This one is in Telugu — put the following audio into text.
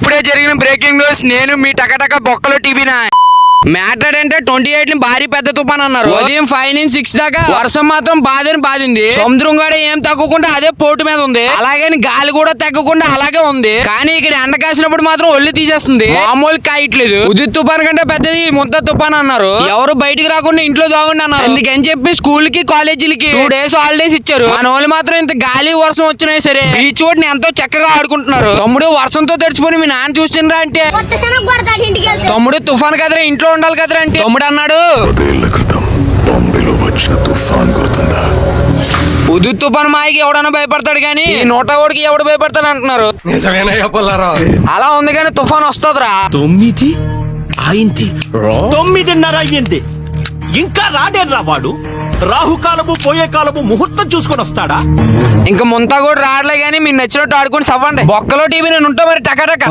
ఇప్పుడే జరిగిన బ్రేకింగ్ న్యూస్. నేను మీ టకటక బొక్కలో టీవీనా. మ్యాటర్ అంటే 28 భారీ పెద్ద తుఫాన్ అన్నారు. ఉదయం 5 నుంచి 6 దాకా వర్షం మాత్రం బాధింది. సముద్రం కూడా ఏం తగ్గకుండా అదే పోటు మీద ఉంది. అలాగే గాలి కూడా తగ్గకుండా అలాగే ఉంది. కానీ ఇక్కడ ఎండ కాసినప్పుడు మాత్రం ఒళ్ళు తీసేస్తుంది. మామూలు కాయట్లేదు. ఉదిత్ తుఫాన్ కంటే పెద్దది ముంత తుఫాన్ అన్నారు. ఎవరు బయటికి రాకుండా ఇంట్లో దాగండి అన్నారు. అందుకని చెప్పి స్కూల్ కి కాలేజీలకి 2 days హాలిడేస్ ఇచ్చారు. మన వాళ్ళు మాత్రం ఇంత గాలి వర్షం వచ్చినా సరే బీచ్ ఒడ్డుని ఎంతో చక్కగా ఆడుకుంటున్నారు. తమ్ముడు వర్షంతో తడిచిపోయి మీ నాన్న చూస్తుండ్రా అంటే, తమ్ముడు తుఫాన్ కదరా ఇంట్లో ఉండాలి కదరా అంటే, తమ్ముడు అన్నాడు ఉదిత్ తుఫాన్ మాయకి ఎవడన్నా భయపడతాడు కానీ 101కి ఎవడు భయపడతాడు అంటున్నారు. అలా ఉంది కానీ తుఫాన్ వస్తుందిరా. 9 అయింది, 9:30 అయ్యింది, ఇంకా రాడేర్రా వాడు. రాహుకాలము పోయే కాలము ముహూర్తం చూసుకొని వస్తాడా? ఇంకా ముంతా కూడా రాడలే గానీ మీరు నచ్చినట్టు ఆడుకుని సవ్వండి. బొక్కలో టీవీ నేను ఉంటా మరి టకటక.